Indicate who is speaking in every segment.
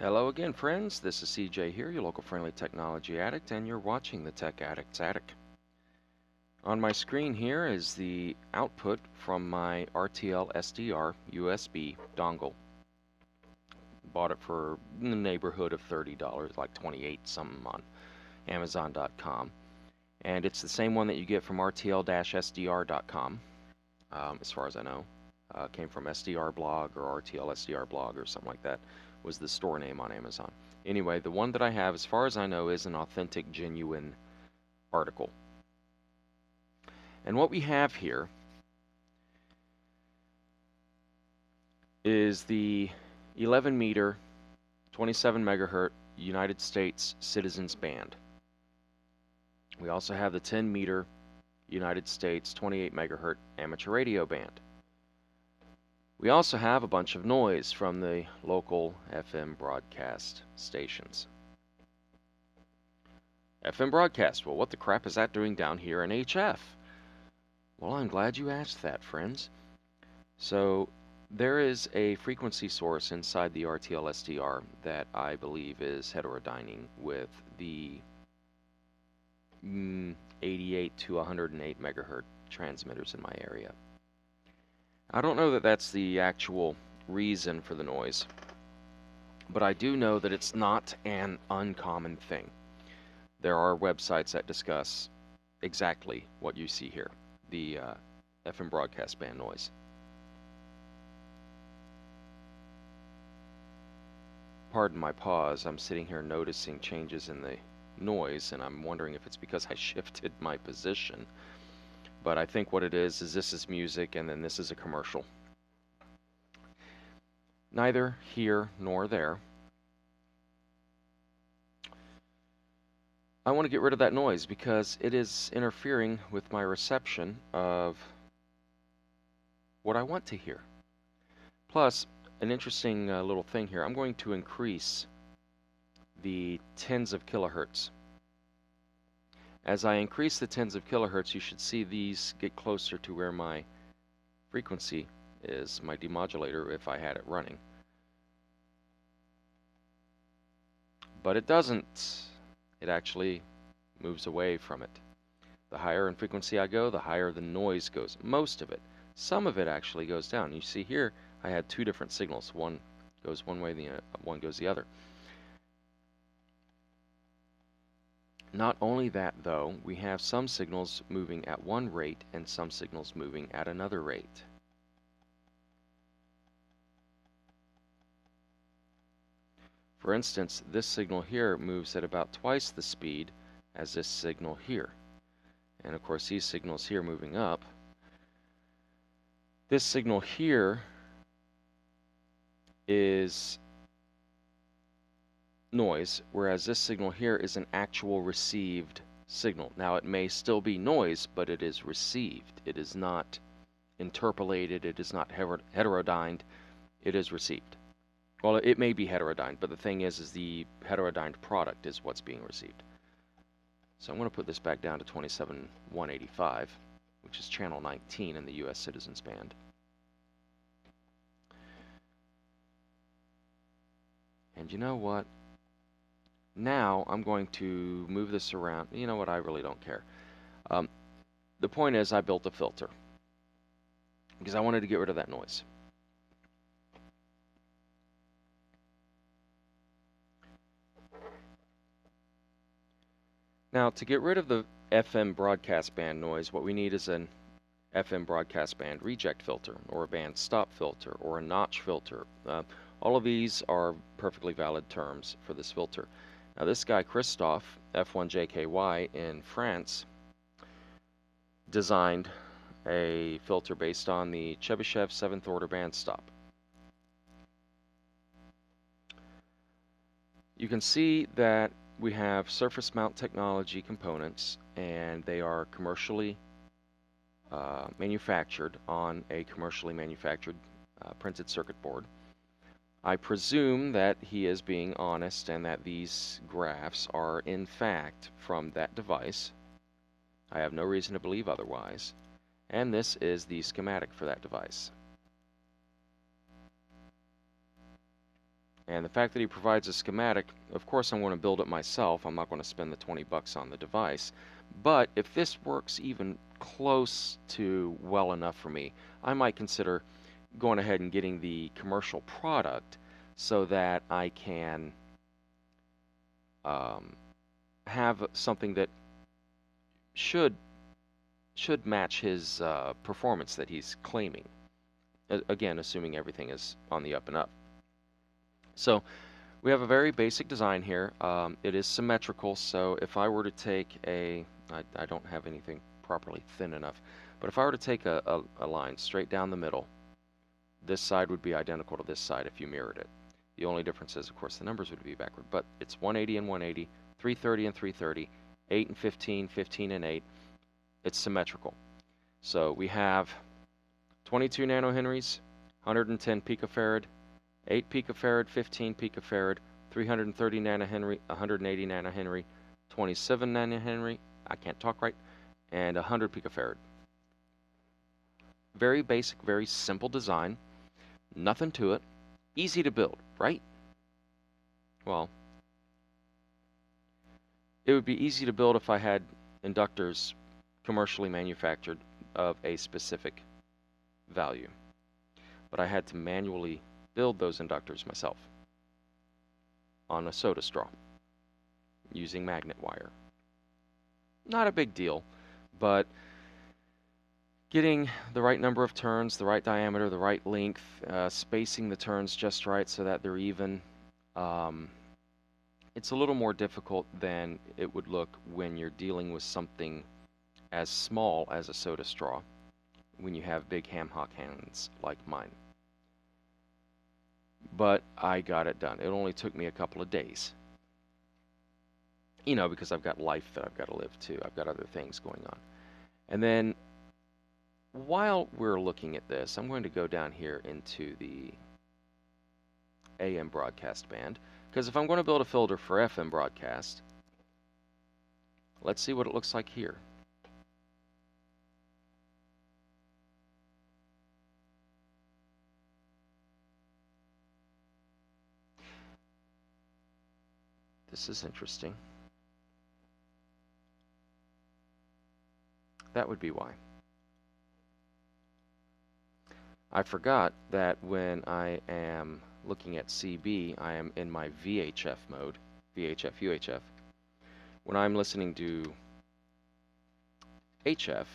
Speaker 1: Hello again, friends. This is CJ here, your local friendly technology addict, and you're watching the Tech Addict's Attic. On my screen here is the output from my RTL-SDR USB dongle. Bought it for in the neighborhood of $30, like 28 something on Amazon.com. And it's the same one that you get from RTL-SDR.com, as far as I know. Came from SDR blog or RTL SDR blog or something like that was the store name on Amazon. Anyway, the one that I have, as far as I know, is an authentic, genuine article. And what we have here is the 11 meter, 27 megahertz United States Citizens Band. We also have the 10 meter United States 28 megahertz amateur radio band. We also have a bunch of noise from the local FM broadcast stations. FM broadcast, well, what the crap is that doing down here in HF? Well, I'm glad you asked that, friends. So there is a frequency source inside the RTL-SDR that I believe is heterodyning with the 88 to 108 megahertz transmitters in my area. I don't know that that's the actual reason for the noise, but I do know that it's not an uncommon thing. There are websites that discuss exactly what you see here, the FM broadcast band noise. Pardon my pause, I'm sitting here noticing changes in the noise, and I'm wondering if it's because I shifted my position. But I think what it is this is music, and then this is a commercial. Neither here nor there. I want to get rid of that noise because it is interfering with my reception of what I want to hear. Plus, an interesting little thing here, I'm going to increase the tens of kilohertz. As I increase the tens of kilohertz, you should see these get closer to where my frequency is, my demodulator, if I had it running. But it doesn't. It actually moves away from it. The higher in frequency I go, the higher the noise goes. Most of it. Some of it actually goes down. You see here, I had two different signals. One goes one way, one goes the other. Not only that, though, we have some signals moving at one rate and some signals moving at another rate. For instance, this signal here moves at about twice the speed as this signal here. And of course, these signals here moving up. This signal here is noise, whereas this signal here is an actual received signal. Now, it may still be noise, but it is received. It is not interpolated. It is not heterodyned. It is received. Well, it may be heterodyned, but the thing is the heterodyned product is what's being received. So I'm going to put this back down to 27,185, which is channel 19 in the U.S. Citizens Band. And you know what? Now I'm going to move this around. You know what? I really don't care. The point is I built a filter because I wanted to get rid of that noise. Now, to get rid of the FM broadcast band noise, what we need is an FM broadcast band reject filter, or a band stop filter, or a notch filter. All of these are perfectly valid terms for this filter. Now, this guy, Christophe, F1JKY in France, designed a filter based on the Chebyshev 7th order band stop. You can see that we have surface mount technology components, and they are commercially manufactured on a commercially manufactured printed circuit board. I presume that he is being honest and that these graphs are in fact from that device. I have no reason to believe otherwise. And this is the schematic for that device. And the fact that he provides a schematic, of course I'm going to build it myself. I'm not going to spend the 20 bucks on the device. But if this works even close to well enough for me, I might consider going ahead and getting the commercial product so that I can have something that should match his performance that he's claiming. Again, assuming everything is on the up and up. So we have a very basic design here. It is symmetrical, so if I were to take I don't have anything properly thin enough, but if I were to take a line straight down the middle, this side would be identical to this side if you mirrored it. The only difference is, of course, the numbers would be backward, but it's 180 and 180, 330 and 330, 8 and 15, 15 and 8. It's symmetrical. So we have 22 nanohenries, 110 picofarad, 8 picofarad, 15 picofarad, 330 nanohenry, 180 nanohenry, 27 nanohenry, I can't talk right, and 100 picofarad. Very basic, very simple design, nothing to it, easy to build, right? Well, it would be easy to build if I had inductors commercially manufactured of a specific value, but I had to manually build those inductors myself on a soda straw using magnet wire. Not a big deal, but getting the right number of turns, the right diameter, the right length, spacing the turns just right so that they're even, it's a little more difficult than it would look when you're dealing with something as small as a soda straw when you have big ham hock hands like mine. But I got it done. It only took me a couple of days. You know, because I've got life that I've got to live too. I've got other things going on. And then while we're looking at this, I'm going to go down here into the AM broadcast band, because if I'm going to build a filter for FM broadcast, let's see what it looks like here. This is interesting. That would be why. I forgot that when I am looking at CB, I am in my VHF mode, VHF, UHF. When I'm listening to HF,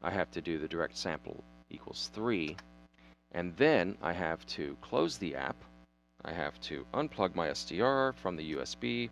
Speaker 1: I have to do the direct sample equals 3, and then I have to close the app. I have to unplug my SDR from the USB,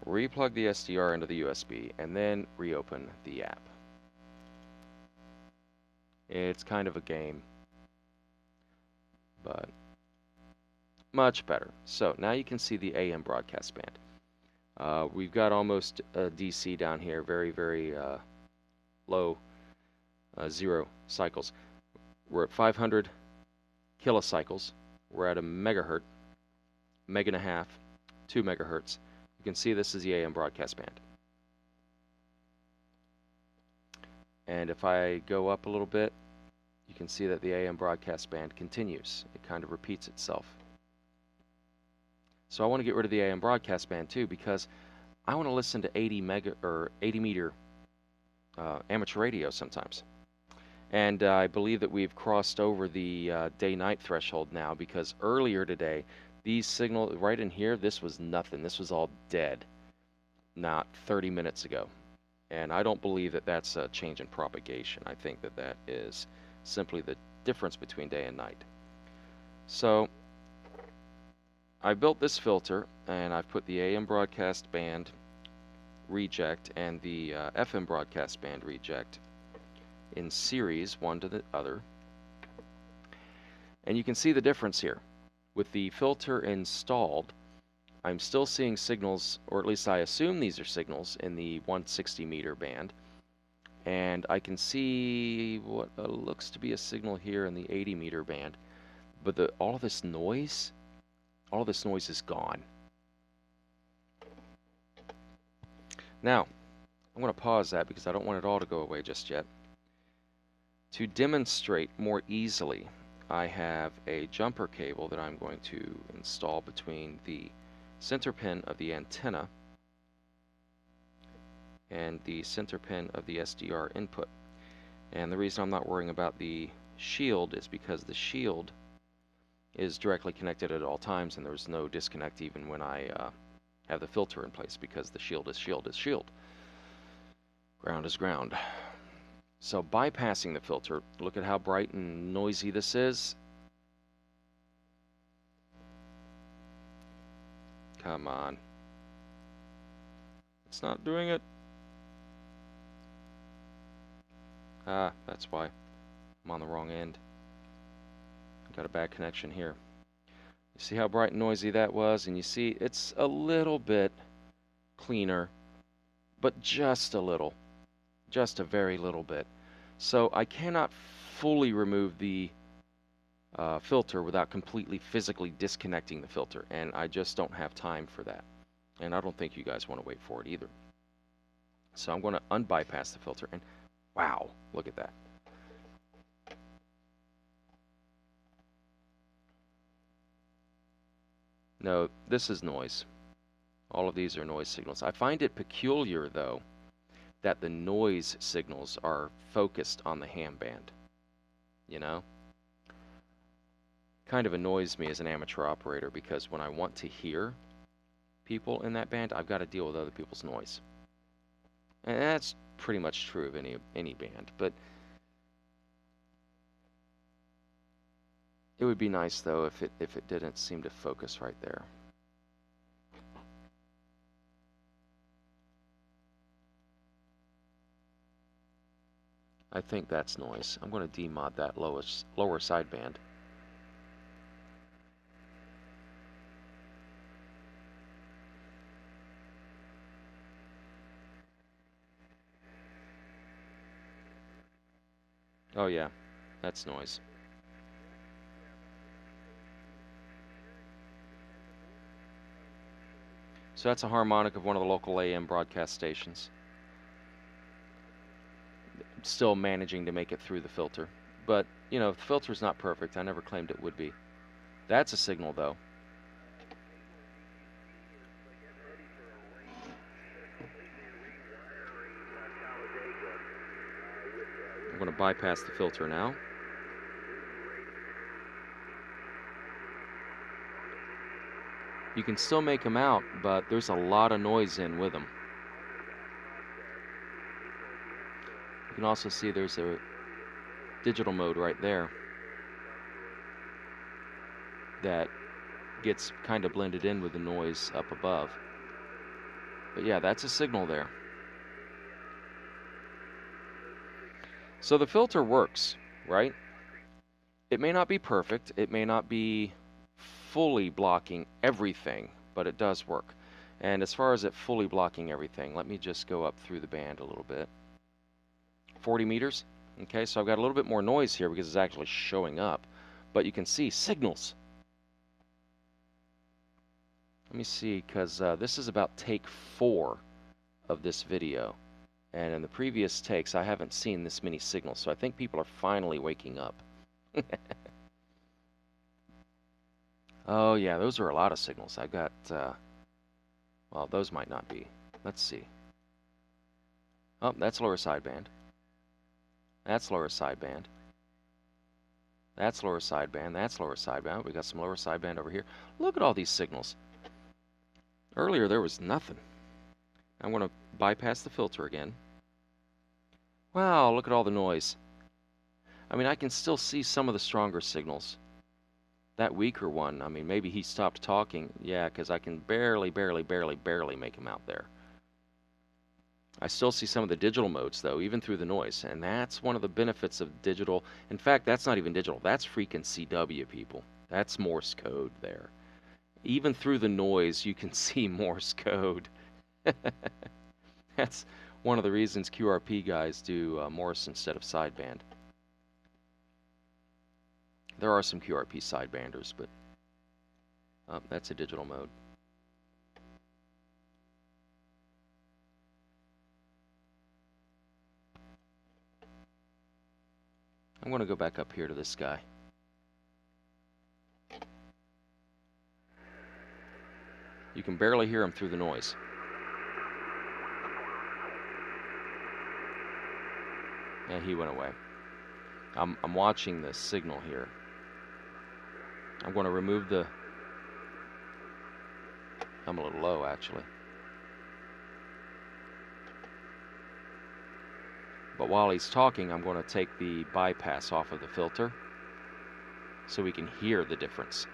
Speaker 1: replug the SDR into the USB, and then reopen the app. It's kind of a game, but much better. So now you can see the AM broadcast band. We've got almost a DC down here, very, very low, 0 cycles. We're at 500 kilocycles. We're at a megahertz, meg and a half, 2 megahertz. You can see this is the AM broadcast band. And if I go up a little bit, you can see that the AM broadcast band continues. It kind of repeats itself. So I want to get rid of the AM broadcast band too, because I want to listen to 80 meter amateur radio sometimes. And I believe that we've crossed over the day-night threshold now, because earlier today, these signals right in here, this was nothing. This was all dead, not 30 minutes ago. And I don't believe that that's a change in propagation. I think that that is simply the difference between day and night. So I built this filter, and I've put the AM broadcast band reject and the FM broadcast band reject in series, one to the other. And you can see the difference here. With the filter installed, I'm still seeing signals, or at least I assume these are signals, in the 160 meter band. And I can see what looks to be a signal here in the 80 meter band. But all of this noise is gone. Now, I'm going to pause that because I don't want it all to go away just yet. To demonstrate more easily I have a jumper cable that I'm going to install between the center pin of the antenna and the center pin of the SDR input. And the reason I'm not worrying about the shield is because the shield is directly connected at all times, and there's no disconnect even when I have the filter in place, because the shield is shield is shield. Ground is ground. So bypassing the filter, look at how bright and noisy this is. Come on. It's not doing it. Ah, that's why. I'm on the wrong end. Got a bad connection here. You see how bright and noisy that was? And you see it's a little bit cleaner, but just a little. Just a very little bit. So I cannot fully remove the filter without completely physically disconnecting the filter, and I just don't have time for that. And I don't think you guys want to wait for it either. So I'm going to unbypass the filter, and wow, look at that. No, this is noise. All of these are noise signals. I find it peculiar, though, that the noise signals are focused on the ham band. You know? Kind of annoys me as an amateur operator, because when I want to hear people in that band, I've got to deal with other people's noise. And that's pretty much true of any band, but it would be nice, though, if it didn't seem to focus right there. I think that's noise. I'm going to demod that lower sideband. Oh yeah, that's noise. So that's a harmonic of one of the local AM broadcast stations. Still managing to make it through the filter. But, you know, the filter's not perfect. I never claimed it would be. That's a signal, though. I'm going to bypass the filter now. You can still make them out, but there's a lot of noise in with them. You can also see there's a digital mode right there that gets kind of blended in with the noise up above. But yeah, that's a signal there. So the filter works, right? It may not be perfect, it may not be fully blocking everything, but it does work. And as far as it fully blocking everything, let me just go up through the band a little bit. 40 meters. Okay, so I've got a little bit more noise here because it's actually showing up, but you can see signals. Let me see, because this is about take 4 of this video, and in the previous takes I haven't seen this many signals, so I think people are finally waking up. Oh yeah, those are a lot of signals. I've got, well, those might not be. Let's see. Oh, that's lower sideband. That's lower sideband. That's lower sideband. That's lower sideband. We got some lower sideband over here. Look at all these signals. Earlier there was nothing. I'm going to bypass the filter again. Wow, look at all the noise. I mean, I can still see some of the stronger signals. That weaker one, I mean, maybe he stopped talking. Yeah, because I can barely make him out there. I still see some of the digital modes, though, even through the noise. And that's one of the benefits of digital. In fact, that's not even digital. That's freaking CW, people. That's Morse code there. Even through the noise, you can see Morse code. That's one of the reasons QRP guys do Morse instead of sideband. There are some QRP sidebanders, but that's a digital mode. I'm going to go back up here to this guy. You can barely hear him through the noise. And he went away. I'm watching the signal here. I'm going to remove the... I'm a little low, actually. But while he's talking, I'm going to take the bypass off of the filter so we can hear the difference.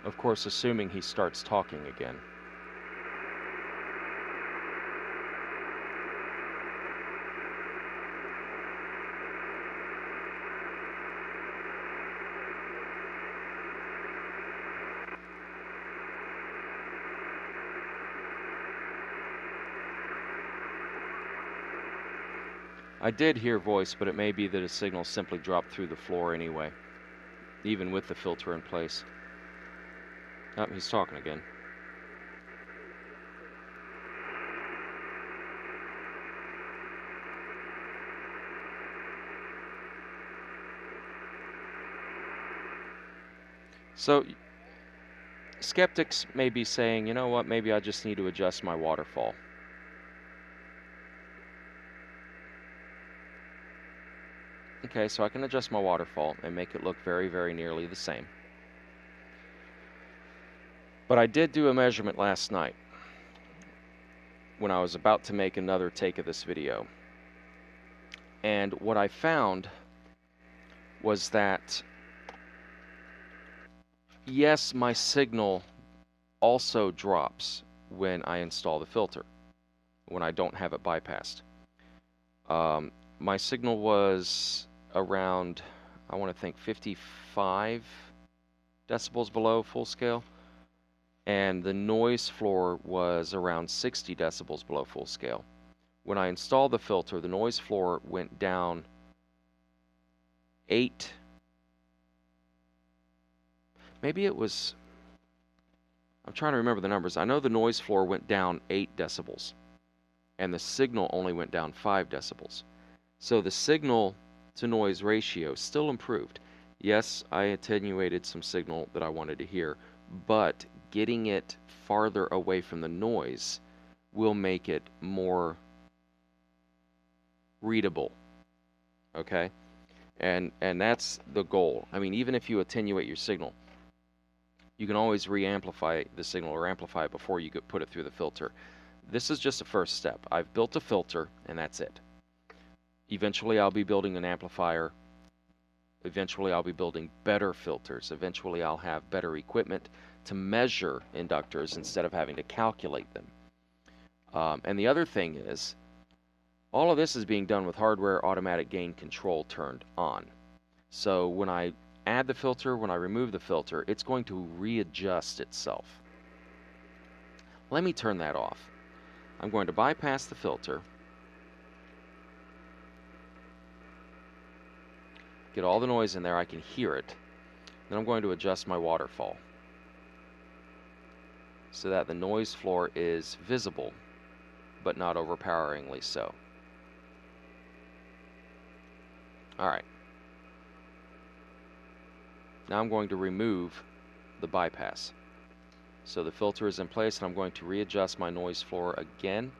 Speaker 1: Of course, assuming he starts talking again. I did hear voice, but it may be that a signal simply dropped through the floor anyway, even with the filter in place. Oh, he's talking again. So, skeptics may be saying, you know what, maybe I just need to adjust my waterfall. Okay, so I can adjust my waterfall and make it look very, very nearly the same. But I did do a measurement last night when I was about to make another take of this video. And what I found was that, yes, my signal also drops when I install the filter, when I don't have it bypassed. My signal was around, I want to think, 55 decibels below full scale. And the noise floor was around 60 decibels below full scale. When I installed the filter, the noise floor went down 8. Maybe it was, I'm trying to remember the numbers. I know the noise floor went down 8 decibels, and the signal only went down 5 decibels. So the signal to noise ratio still improved. Yes, I attenuated some signal that I wanted to hear, but getting it farther away from the noise will make it more readable, okay? And that's the goal. I mean, even if you attenuate your signal, you can always re-amplify the signal or amplify it before you put it through the filter. This is just a first step. I've built a filter, and that's it. Eventually, I'll be building an amplifier. Eventually, I'll be building better filters. Eventually, I'll have better equipment to measure inductors instead of having to calculate them. And the other thing is, all of this is being done with hardware automatic gain control turned on. So when I add the filter, when I remove the filter, it's going to readjust itself. Let me turn that off. I'm going to bypass the filter, get all the noise in there, I can hear it. Then I'm going to adjust my waterfall so that the noise floor is visible, but not overpoweringly so. All right. Now I'm going to remove the bypass. So the filter is in place, and I'm going to readjust my noise floor again.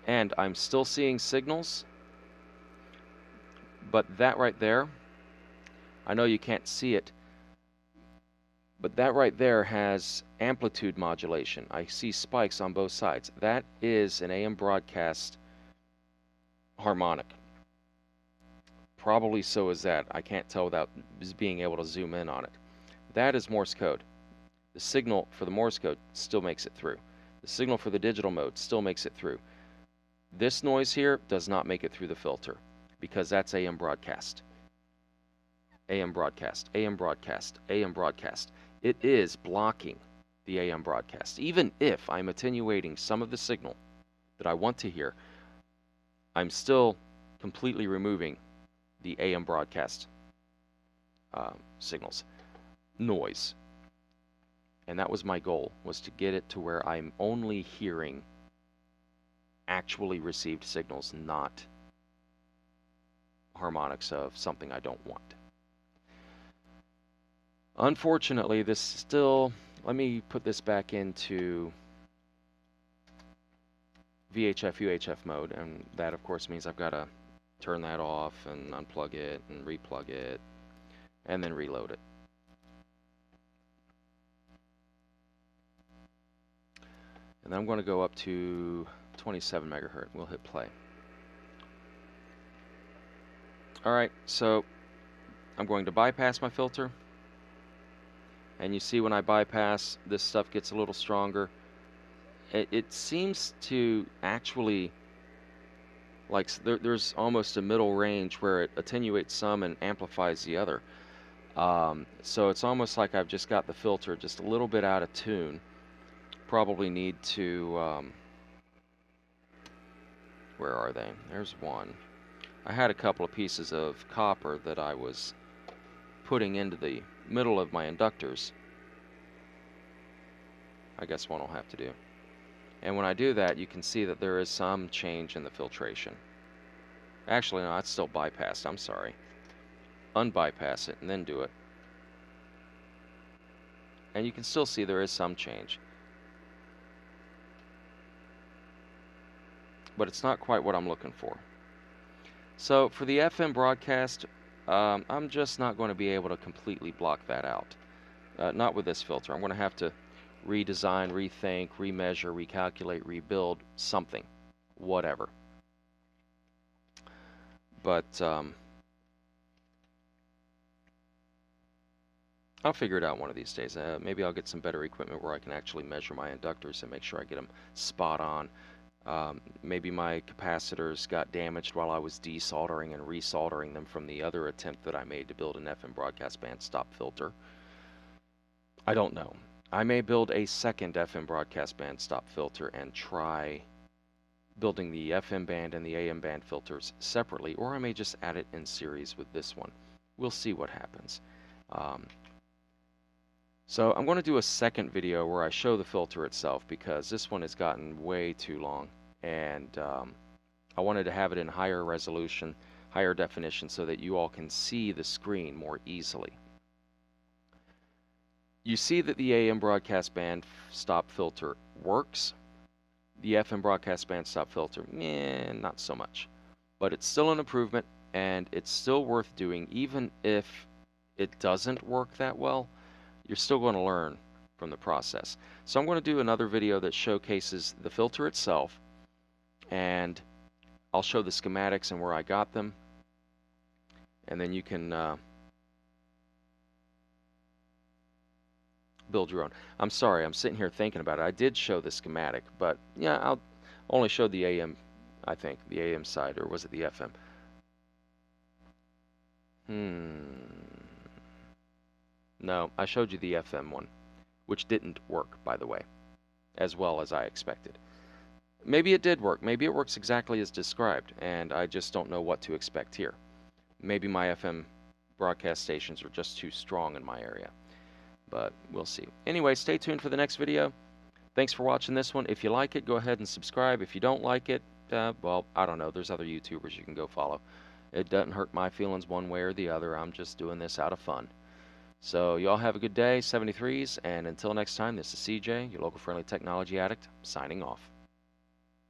Speaker 1: And I'm still seeing signals, but that right there, I know you can't see it, but that right there has amplitude modulation. I see spikes on both sides. That is an AM broadcast harmonic. Probably so is that. I can't tell without being able to zoom in on it. That is Morse code. The signal for the Morse code still makes it through. The signal for the digital mode still makes it through. This noise here does not make it through the filter because that's AM broadcast. AM broadcast, AM broadcast, AM broadcast. It is blocking the AM broadcast. Even if I'm attenuating some of the signal that I want to hear, I'm still completely removing the AM broadcast signals. Noise. And that was my goal, was to get it to where I'm only hearing actually received signals, not harmonics of something I don't want. Unfortunately, this still, let me put this back into VHF, UHF mode, and that of course means I've got to turn that off and unplug it and replug it and then reload it. And then I'm going to go up to 27 megahertz. We'll hit play. Alright, so I'm going to bypass my filter. And you see when I bypass, this stuff gets a little stronger. It seems to actually, like, there's almost a middle range where it attenuates some and amplifies the other. So it's almost like I've just got the filter just a little bit out of tune. Probably need to, where are they? There's one. I had a couple of pieces of copper that I was putting into the middle of my inductors. I guess one will have to do. And when I do that, you can see that there is some change in the filtration. Actually, no, it's still bypassed. I'm sorry. Unbypass it and then do it. And you can still see there is some change. But it's not quite what I'm looking for. So for the FM broadcast, I'm just not going to be able to completely block that out. Not with this filter. I'm going to have to redesign, rethink, remeasure, recalculate, rebuild, something. Whatever. But I'll figure it out one of these days. Maybe I'll get some better equipment where I can actually measure my inductors and make sure I get them spot on. Maybe my capacitors got damaged while I was desoldering and resoldering them from the other attempt that I made to build an FM broadcast band stop filter. I don't know. I may build a second FM broadcast band stop filter and try building the FM band and the AM band filters separately, or I may just add it in series with this one. We'll see what happens. So I'm going to do a second video where I show the filter itself, because this one has gotten way too long, and I wanted to have it in higher resolution, higher definition, so that you all can see the screen more easily. You see that the AM broadcast band stop filter works. The FM broadcast band stop filter, not so much. But it's still an improvement, and it's still worth doing, even if it doesn't work that well. You're still going to learn from the process. So I'm going to do another video that showcases the filter itself, and I'll show the schematics and where I got them, and then you can build your own. I'm sorry, I'm sitting here thinking about it. I did show the schematic, but yeah, I'll only show the AM, I think, the AM side, or was it the FM? No, I showed you the FM one, which didn't work, by the way, as well as I expected. Maybe it did work. Maybe it works exactly as described, and I just don't know what to expect here. Maybe my FM broadcast stations are just too strong in my area, but we'll see. Anyway, stay tuned for the next video. Thanks for watching this one. If you like it, go ahead and subscribe. If you don't like it, well, I don't know. There's other YouTubers you can go follow. It doesn't hurt my feelings one way or the other. I'm just doing this out of fun. So y'all have a good day, 73s, and until next time, this is CJ, your local friendly technology addict, signing off.